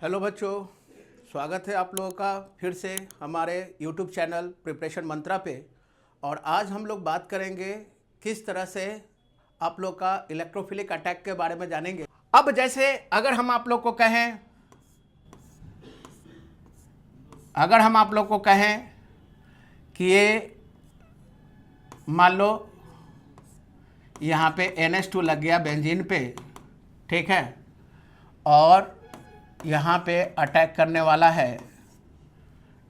Hello बच्चों, स्वागत है आप लोगों का फिर से हमारे YouTube चैनल प्रिपरेशन मंत्रा पे। और आज हम लोग बात करेंगे किस तरह से आप लोग का इलेक्ट्रोफिलिक अटैक के बारे में जानेंगे। अब जैसे अगर हम आप लोग को कहें कि ये मान लो यहाँ पे NH2 लग गया बेंजीन पे, ठीक है, और यहाँ पे अटैक करने वाला है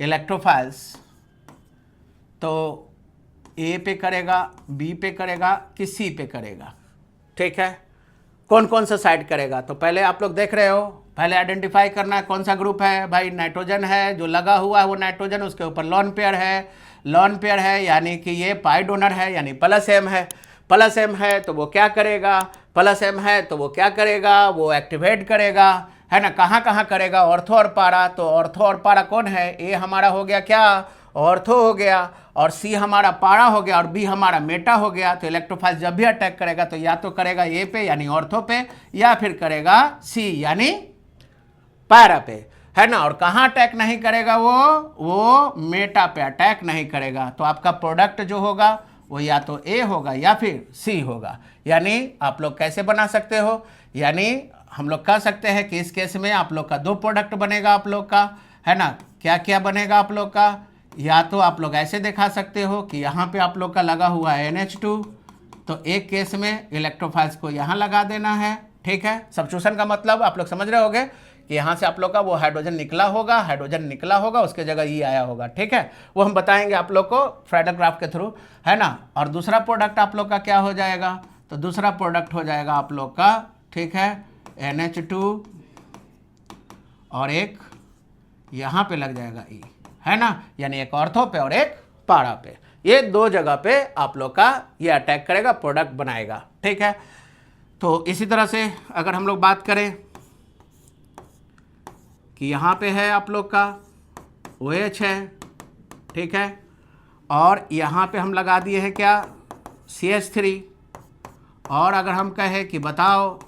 इलेक्ट्रोफाइल्स, तो ए पे करेगा, बी पे करेगा कि सी पे करेगा, ठीक है, कौन कौन सा साइड करेगा। तो पहले आप लोग देख रहे हो, पहले आइडेंटिफाई करना है कौन सा ग्रुप है। भाई नाइट्रोजन है, जो लगा हुआ है वो नाइट्रोजन, उसके ऊपर लॉन पेयर है, यानी कि ये पाई डोनर है, यानी प्लस एम है। प्लस एम है तो वो क्या करेगा, वो एक्टिवेट करेगा, है ना। कहाँ कहाँ करेगा, ऑर्थो और पारा। तो ऑर्थो और पारा कौन है, ए हमारा हो गया क्या, ऑर्थो हो गया, और सी हमारा पारा हो गया, और बी हमारा मेटा हो गया। तो इलेक्ट्रोफाइल जब भी अटैक करेगा तो या तो करेगा ए पे यानी ऑर्थो पे, या फिर करेगा सी यानी पारा पे, है ना। और कहाँ अटैक नहीं करेगा, वो मेटा पे अटैक नहीं करेगा। तो आपका प्रोडक्ट जो होगा वो या तो ए होगा या फिर सी होगा। यानी आप लोग कैसे बना सकते हो, यानी हम लोग कह सकते हैं कि इस केस में आप लोग का दो प्रोडक्ट बनेगा आप लोग का, है ना। क्या क्या बनेगा आप लोग का, या तो आप लोग ऐसे दिखा सकते हो कि यहाँ पे आप लोग का लगा हुआ है NH2, तो एक केस में इलेक्ट्रोफाइल्स को यहाँ लगा देना है, ठीक है। सब्स्टिट्यूशन का मतलब आप लोग समझ रहे होगे कि यहाँ से आप लोग का वो हाइड्रोजन निकला होगा, उसके जगह ये आया होगा, ठीक है। वो हम बताएंगे आप लोग को फ्राइडल ग्राफ के थ्रू, है ना। और दूसरा प्रोडक्ट आप लोग का क्या हो जाएगा, तो दूसरा प्रोडक्ट हो जाएगा आप लोग का, ठीक है, NH2 और एक यहाँ पे लग जाएगा E, है ना, यानी एक ऑर्थो पे और एक पारा पे। ये दो जगह पे आप लोग का ये अटैक करेगा, प्रोडक्ट बनाएगा, ठीक है। तो इसी तरह से अगर हम लोग बात करें कि यहाँ पे है आप लोग का OH है, ठीक है, और यहाँ पे हम लगा दिए हैं क्या, CH3। और अगर हम कहें कि बताओ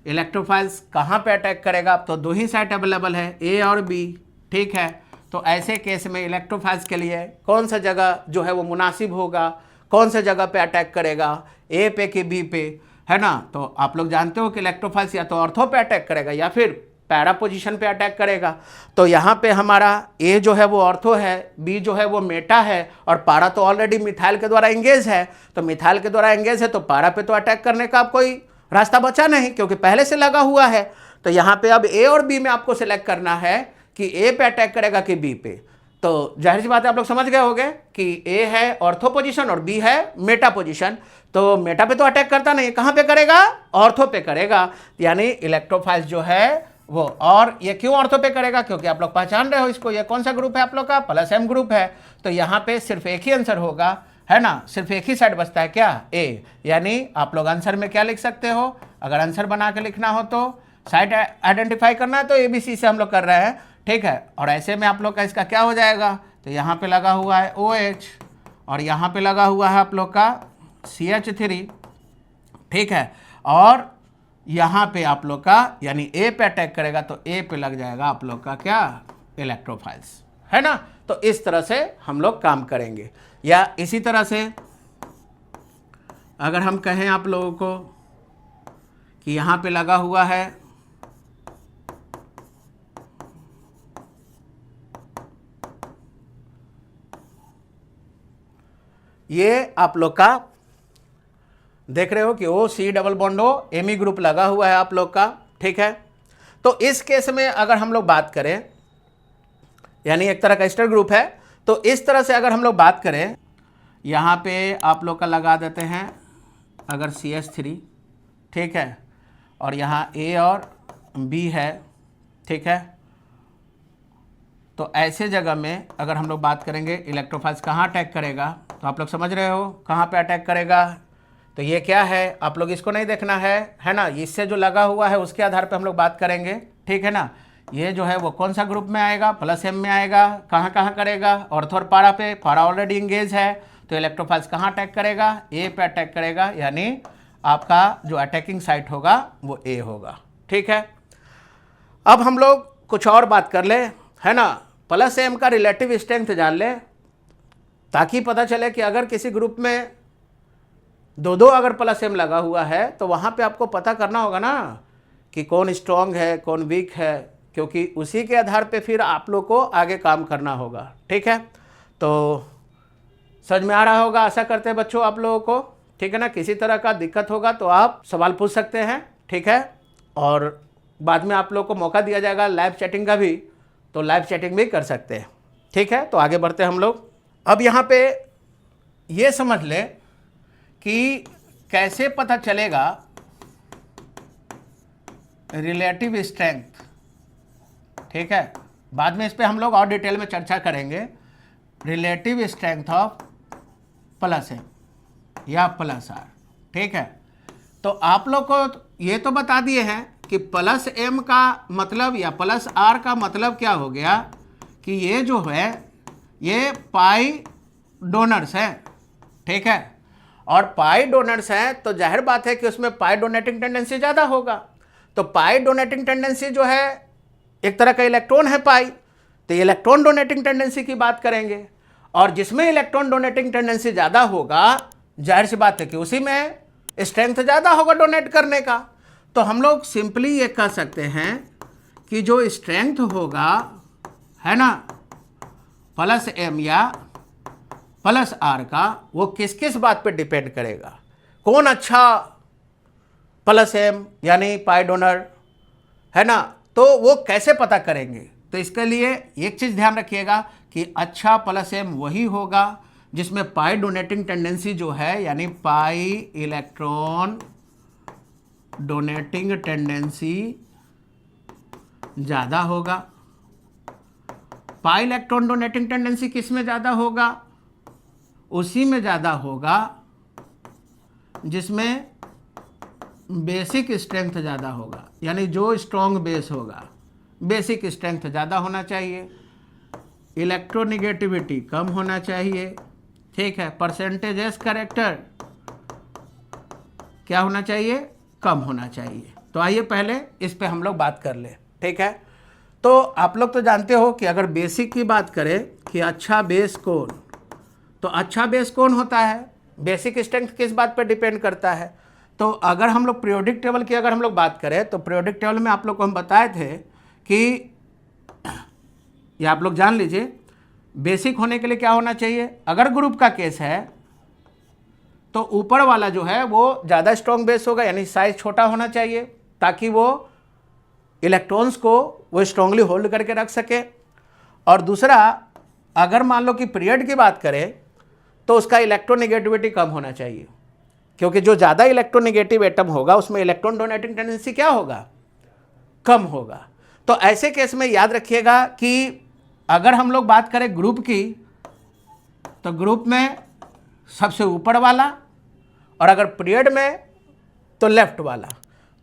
इलेक्ट्रोफाइल्स कहाँ पे अटैक करेगा, तो दो ही साइट अवेलेबल है, ए और बी, ठीक है। तो ऐसे केस में इलेक्ट्रोफाइल्स के लिए कौन सा जगह जो है वो मुनासिब होगा, कौन सा जगह पे अटैक करेगा, ए पे कि बी पे, है ना। तो आप लोग जानते हो कि इलेक्ट्रोफाइल्स या तो ऑर्थो पे अटैक करेगा या फिर पैरा पोजीशन पे अटैक करेगा। तो यहाँ पे हमारा ए जो है वो ऑर्थो है, बी जो है वो मेटा है, और पारा तो ऑलरेडी मिथाइल के द्वारा एंगेज है। तो मिथाइल के द्वारा एंगेज है तो पारा पे तो अटैक करने का कोई रास्ता बचा नहीं, क्योंकि पहले से लगा हुआ है। तो यहाँ पे अब ए और बी में आपको सिलेक्ट करना है कि ए पे अटैक करेगा कि बी पे। तो जाहिर सी बात है आप लोग समझ गए होंगे कि ए है ऑर्थो पोजीशन और बी है मेटा पोजीशन। तो मेटा पे तो अटैक करता नहीं, कहाँ पे करेगा, ऑर्थो पे करेगा। यानी इलेक्ट्रोफाइल्स जो है वो, और ये क्यों ऑर्थो पे करेगा, क्योंकि आप लोग पहचान रहे हो इसको, ये कौन सा ग्रुप है आप लोग का, प्लस एम ग्रुप है। तो यहाँ पे सिर्फ एक ही आंसर होगा, है ना, सिर्फ एक ही साइड बचता है क्या, ए। यानी आप लोग आंसर में क्या लिख सकते हो, अगर आंसर बना के लिखना हो तो साइड आइडेंटिफाई करना है तो ABC से हम लोग कर रहे हैं, ठीक है। और ऐसे में आप लोग का इसका क्या हो जाएगा, तो यहाँ पे लगा हुआ है OH और यहाँ पे लगा हुआ है आप लोग का CH3, ठीक है। और यहाँ पे आप लोग का यानी ए पे अटैक करेगा तो ए पे लग जाएगा आप लोग का क्या, इलेक्ट्रोफाइल्स, है ना। तो इस तरह से हम लोग काम करेंगे। या इसी तरह से अगर हम कहें आप लोगों को कि यहाँ पे लगा हुआ है ये आप लोग का देख रहे हो कि O C double bond O एमी ग्रुप लगा हुआ है आप लोग का, ठीक है। तो इस केस में अगर हम लोग बात करें, यानी एक तरह का एस्टर ग्रुप है, तो इस तरह से अगर हम लोग बात करें, यहाँ पे आप लोग का लगा देते हैं अगर CH3, ठीक है, और यहाँ A और B है, ठीक है। तो ऐसे जगह में अगर हम लोग बात करेंगे इलेक्ट्रोफाइल्स कहाँ अटैक करेगा, तो आप लोग समझ रहे हो कहाँ पे अटैक करेगा। तो ये क्या है, आप लोग इसको नहीं देखना है ना, इससे जो लगा हुआ है उसके आधार पे हम लोग बात करेंगे, ठीक है ना। ये जो है वो कौन सा ग्रुप में आएगा, प्लस एम में आएगा। कहाँ कहाँ करेगा, ऑर्थो और पारा पे, पारा ऑलरेडी इंगेज है, तो इलेक्ट्रोफाइल्स कहाँ अटैक करेगा, ए पे अटैक करेगा, यानी आपका जो अटैकिंग साइट होगा वो ए होगा, ठीक है। अब हम लोग कुछ और बात कर ले, है ना, प्लस एम का रिलेटिव स्ट्रेंथ जान ले, ताकि पता चले कि अगर किसी ग्रुप में दो दो अगर प्लस एम लगा हुआ है तो वहाँ पे आपको पता करना होगा ना कि कौन स्ट्रांग है कौन वीक है, क्योंकि उसी के आधार पे फिर आप लोग को आगे काम करना होगा। ठीक है, तो समझ में आ रहा होगा, आशा करते हैं बच्चों आप लोगों को। ठीक है ना, किसी तरह का दिक्कत होगा तो आप सवाल पूछ सकते हैं। ठीक है, और बाद में आप लोग को मौका दिया जाएगा लाइव चैटिंग का भी, तो लाइव चैटिंग भी कर सकते हैं। ठीक है, तो आगे बढ़ते हैं हम लोग। अब यहाँ पे ये समझ ले कि कैसे पता चलेगा रिलेटिव स्ट्रेंथ। ठीक है, बाद में इस पे हम लोग और डिटेल में चर्चा करेंगे। Relative strength of plus M या प्लस आर। ठीक है, तो आप लोग को ये तो बता दिए हैं कि प्लस एम का मतलब या प्लस आर का मतलब क्या हो गया कि ये जो है ये पाई डोनर्स है। ठीक है, और पाई डोनर्स हैं तो जाहिर बात है कि उसमें पाई डोनेटिंग टेंडेंसी ज़्यादा होगा। तो पाई डोनेटिंग टेंडेंसी जो है एक तरह का इलेक्ट्रॉन है पाई, तो इलेक्ट्रॉन डोनेटिंग टेंडेंसी की बात करेंगे, और जिसमें इलेक्ट्रॉन डोनेटिंग टेंडेंसी ज़्यादा होगा जाहिर सी बात है कि उसी में स्ट्रेंथ ज़्यादा होगा डोनेट करने का। तो हम लोग सिंपली ये कह सकते हैं कि जो स्ट्रेंथ होगा, है ना, प्लस एम या प्लस आर का, वो किस किस बात पे डिपेंड करेगा। कौन अच्छा प्लस एम यानी पाई डोनर है ना, तो वो कैसे पता करेंगे। तो इसके लिए एक चीज़ ध्यान रखिएगा कि अच्छा प्लस एम वही होगा जिसमें पाई डोनेटिंग टेंडेंसी जो है यानी पाई इलेक्ट्रॉन डोनेटिंग टेंडेंसी ज़्यादा होगा। पाई इलेक्ट्रॉन डोनेटिंग टेंडेंसी किस में ज़्यादा होगा, उसी में ज़्यादा होगा जिसमें बेसिक स्ट्रेंथ ज़्यादा होगा, यानी जो स्ट्रॉन्ग बेस होगा बेसिक स्ट्रेंथ ज़्यादा होना चाहिए, इलेक्ट्रोनिगेटिविटी कम होना चाहिए। ठीक है, परसेंटेज एस कैरेक्टर क्या होना चाहिए, कम होना चाहिए। तो आइए पहले इस पे हम लोग बात कर ले। ठीक है, तो आप लोग तो जानते हो कि अगर बेसिक की बात करें कि अच्छा बेस कौन, तो अच्छा बेस कौन होता है, बेसिक स्ट्रेंथ किस बात पर डिपेंड करता है। तो अगर हम लोग पीरियोडिक टेबल की अगर हम लोग बात करें तो पीरियोडिक टेबल में आप लोग को हम बताए थे कि ये आप लोग जान लीजिए बेसिक होने के लिए क्या होना चाहिए। अगर ग्रुप का केस है तो ऊपर वाला जो है वो ज़्यादा स्ट्रॉन्ग बेस होगा, यानी साइज छोटा होना चाहिए ताकि वो इलेक्ट्रॉन्स को वो स्ट्रांगली होल्ड करके रख सके। और दूसरा, अगर मान लो कि पीरियड की बात करें तो उसका इलेक्ट्रोनिगेटिविटी कम होना चाहिए, क्योंकि जो ज़्यादा इलेक्ट्रोनिगेटिव एटम होगा उसमें इलेक्ट्रॉन डोनेटिंग टेंडेंसी क्या होगा, कम होगा। तो ऐसे केस में याद रखिएगा कि अगर हम लोग बात करें ग्रुप की तो ग्रुप में सबसे ऊपर वाला, और अगर पीरियड में तो लेफ्ट वाला।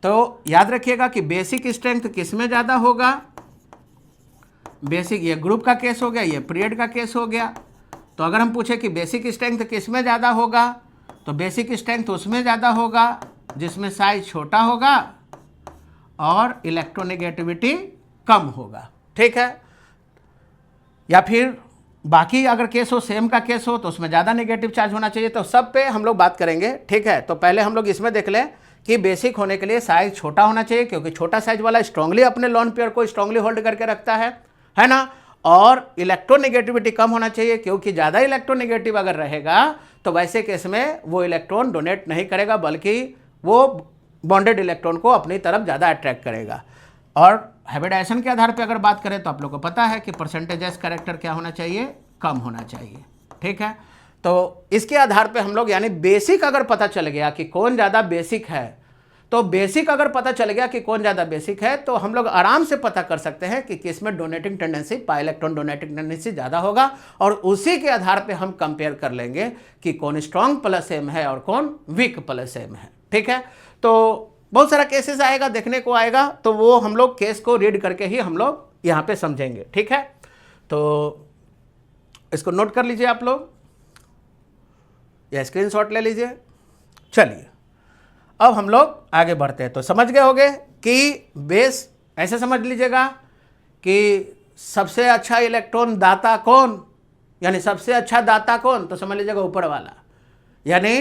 तो याद रखिएगा कि बेसिक स्ट्रेंथ किस में ज़्यादा होगा, बेसिक, ये ग्रुप का केस हो गया, ये पीरियड का केस हो गया। तो अगर हम पूछे कि बेसिक स्ट्रेंथ किस में ज़्यादा होगा, तो बेसिक स्ट्रेंथ उसमें ज़्यादा होगा जिसमें साइज छोटा होगा और इलेक्ट्रोनिगेटिविटी कम होगा। ठीक है, या फिर बाकी अगर केस हो, सेम का केस हो, तो उसमें ज़्यादा नेगेटिव चार्ज होना चाहिए। तो सब पे हम लोग बात करेंगे। ठीक है, तो पहले हम लोग इसमें देख लें कि बेसिक होने के लिए साइज छोटा होना चाहिए, क्योंकि छोटा साइज वाला स्ट्रांगली अपने लोन पेयर को स्ट्रांगली होल्ड करके रखता है ना। और इलेक्ट्रोनिगेटिविटी कम होना चाहिए, क्योंकि ज़्यादा इलेक्ट्रोनिगेटिव अगर रहेगा तो वैसे केस में वो इलेक्ट्रॉन डोनेट नहीं करेगा, बल्कि वो बॉन्डेड इलेक्ट्रॉन को अपनी तरफ ज़्यादा अट्रैक्ट करेगा। और हाइब्रिडाइजेशन के आधार पे अगर बात करें तो आप लोग को पता है कि परसेंटेज एस कैरेक्टर क्या होना चाहिए, कम होना चाहिए। ठीक है, तो इसके आधार पे हम लोग यानी बेसिक अगर पता चल गया कि कौन ज़्यादा बेसिक है, तो बेसिक अगर पता चल गया कि कौन ज़्यादा बेसिक है तो हम लोग आराम से पता कर सकते हैं कि किस में donating tendency, pi electron donating tendency ज़्यादा होगा, और उसी के आधार पे हम कंपेयर कर लेंगे कि कौन स्ट्रॉन्ग प्लस एम है और कौन वीक प्लस एम है। ठीक है, तो बहुत सारा केसेस आएगा, देखने को आएगा, तो वो हम लोग केस को रीड करके ही हम लोग यहाँ पे समझेंगे। ठीक है, तो इसको नोट कर लीजिए आप लोग या स्क्रीनशॉट ले लीजिए। चलिए अब हम लोग आगे बढ़ते हैं। तो समझ गए होंगे कि बेस ऐसे समझ लीजिएगा कि सबसे अच्छा इलेक्ट्रॉन दाता कौन, यानी सबसे अच्छा दाता कौन, तो समझ लीजिएगा ऊपर वाला, यानी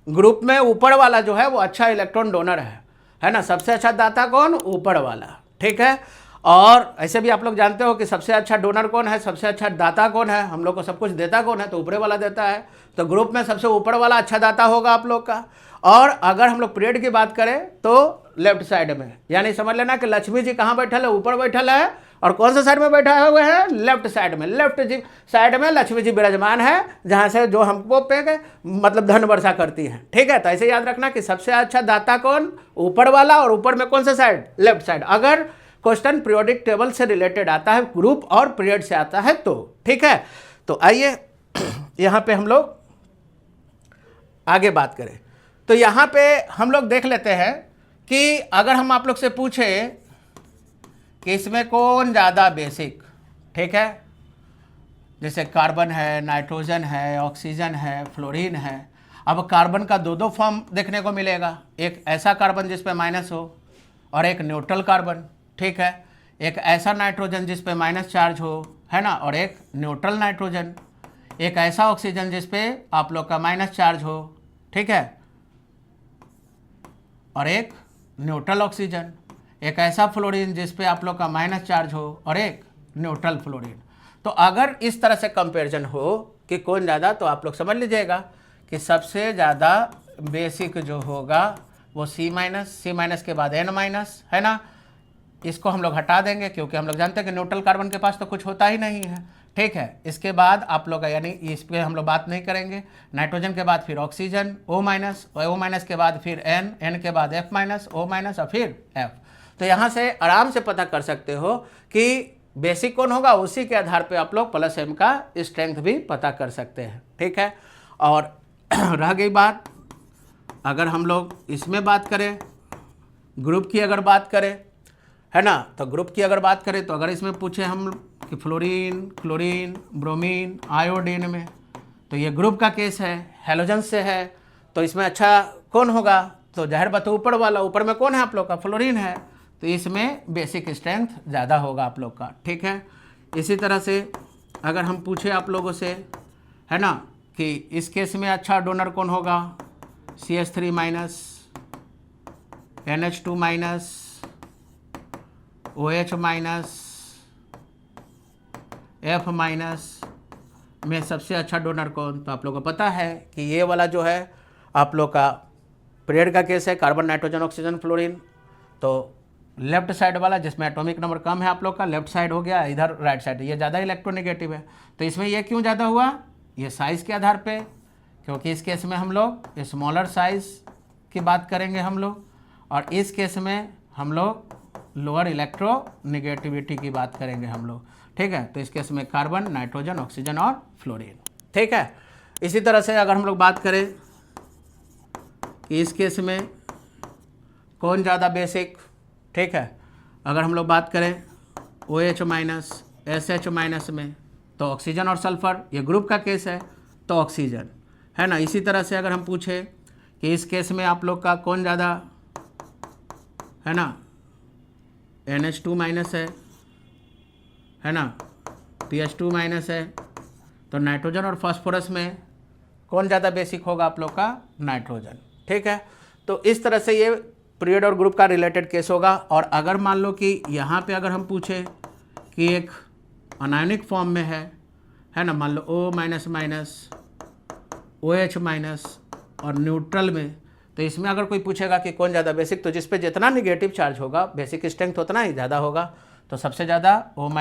ग्रुप में ऊपर वाला जो है वो अच्छा इलेक्ट्रॉन डोनर है ना। सबसे अच्छा दाता कौन, ऊपर वाला, ठीक है। और ऐसे भी आप लोग जानते हो कि सबसे अच्छा डोनर कौन है, सबसे अच्छा दाता कौन है, हम लोग को सब कुछ देता कौन है, तो ऊपर वाला देता है। तो ग्रुप में सबसे ऊपर वाला अच्छा दाता होगा आप लोग का। और अगर हम लोग पीरियड की बात करें तो लेफ्ट साइड में, यानी समझ लेना कि लक्ष्मी जी कहाँ बैठल है, ऊपर बैठल है, और कौन सा साइड में बैठा हुए हैं, लेफ्ट साइड में। लेफ्ट जी साइड में लक्ष्मी जी विराजमान है, जहां से जो हमको पे मतलब धन वर्षा करती है, ठीक है। तो ऐसे याद रखना कि सबसे अच्छा दाता कौन, ऊपर वाला, और ऊपर में कौन सा साइड, लेफ्ट साइड। अगर क्वेश्चन पीरियोडिक टेबल से रिलेटेड आता है, ग्रुप और पीरियड से आता है तो, ठीक है। तो आइए यहां पे हम लोग आगे बात करें। तो यहां पे हम लोग देख लेते हैं कि अगर हम आप लोग से पूछे कि इसमें कौन ज़्यादा बेसिक, ठीक है, जैसे कार्बन है, नाइट्रोजन है, ऑक्सीजन है, फ्लोरीन है। अब कार्बन का दो फॉर्म देखने को मिलेगा, एक ऐसा कार्बन जिस पे माइनस हो और एक न्यूट्रल कार्बन, ठीक है। एक ऐसा नाइट्रोजन जिस पे माइनस चार्ज हो, है ना, और एक न्यूट्रल नाइट्रोजन। एक ऐसा ऑक्सीजन जिस पे आप लोग का माइनस चार्ज हो, ठीक है, और एक न्यूट्रल ऑक्सीजन। एक ऐसा फ्लोरीन जिस पे आप लोग का माइनस चार्ज हो और एक न्यूट्रल फ्लोरीन। तो अगर इस तरह से कंपैरिजन हो कि कौन ज़्यादा, तो आप लोग समझ लीजिएगा कि सबसे ज़्यादा बेसिक जो होगा वो C माइनस के बाद N-, है ना। इसको हम लोग हटा देंगे क्योंकि हम लोग जानते हैं कि न्यूट्रल कार्बन के पास तो कुछ होता ही नहीं है, ठीक है। इसके बाद आप लोग यानी इस पर हम लोग बात नहीं करेंगे। नाइट्रोजन के बाद फिर ऑक्सीजन O-, के बाद फिर N के बाद F-, O- और फिर F। तो यहाँ से आराम से पता कर सकते हो कि बेसिक कौन होगा, उसी के आधार पे आप लोग प्लस M का स्ट्रेंथ भी पता कर सकते हैं, ठीक है। और रह गई बात, अगर हम लोग इसमें बात करें, ग्रुप की अगर बात करें, है ना, तो ग्रुप की अगर बात करें तो अगर इसमें पूछे हम कि फ्लोरीन, क्लोरीन, ब्रोमीन, आयोडीन में, तो ये ग्रुप का केस है, हेलोजन से है, तो इसमें अच्छा कौन होगा, तो जाहिर बात है ऊपर वाला। ऊपर में कौन है आप लोग का, फ्लोरीन है, तो इसमें बेसिक स्ट्रेंथ ज़्यादा होगा आप लोग का, ठीक है। इसी तरह से अगर हम पूछे आप लोगों से, है ना, कि इस केस में अच्छा डोनर कौन होगा, CH3-, NH2-, OH-, F- में सबसे अच्छा डोनर कौन, तो आप लोगों को पता है कि ये वाला जो है आप लोग का पीरियड का केस है, कार्बन, नाइट्रोजन, ऑक्सीजन, फ्लोरीन। तो लेफ्ट साइड वाला जिसमें एटॉमिक नंबर कम है आप लोग का, लेफ्ट साइड हो गया, इधर राइट साइड, ये ज़्यादा इलेक्ट्रोनेगेटिव है। तो इसमें ये क्यों ज़्यादा हुआ, ये साइज़ के आधार पे, क्योंकि इस केस में हम लोग स्मॉलर साइज़ की बात करेंगे हम लोग, और इस केस में हम लोग लोअर इलेक्ट्रोनेगेटिविटी की बात करेंगे हम लोग, ठीक है। तो इस केस में कार्बन, नाइट्रोजन, ऑक्सीजन और फ्लोरीन, ठीक है। इसी तरह से अगर हम लोग बात करें कि इस केस में कौन ज़्यादा बेसिक, ठीक है, अगर हम लोग बात करें OH-, SH- में, तो ऑक्सीजन और सल्फर, ये ग्रुप का केस है, तो ऑक्सीजन, है ना। इसी तरह से अगर हम पूछें कि इस केस में आप लोग का कौन ज़्यादा, है ना, NH2- है ना, PH2- है, तो नाइट्रोजन और फास्फोरस में कौन ज़्यादा बेसिक होगा आप लोग का, नाइट्रोजन, ठीक है। तो इस तरह से ये पीरियड और ग्रुप का रिलेटेड केस होगा। और अगर मान लो कि यहाँ पे अगर हम पूछे कि एक अनायनिक फॉर्म में है ना, मान लो O-, OH- और न्यूट्रल में, तो इसमें अगर कोई पूछेगा कि कौन ज़्यादा बेसिक, तो जिस पे जितना निगेटिव चार्ज होगा बेसिक स्ट्रेंथ उतना ही ज़्यादा होगा। तो सबसे ज़्यादा O-,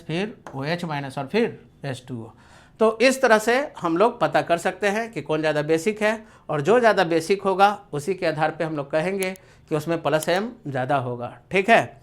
फिर OH- और फिर H2O। तो इस तरह से हम लोग पता कर सकते हैं कि कौन ज़्यादा बेसिक है, और जो ज़्यादा बेसिक होगा उसी के आधार पे हम लोग कहेंगे कि उसमें प्लस M ज़्यादा होगा, ठीक है।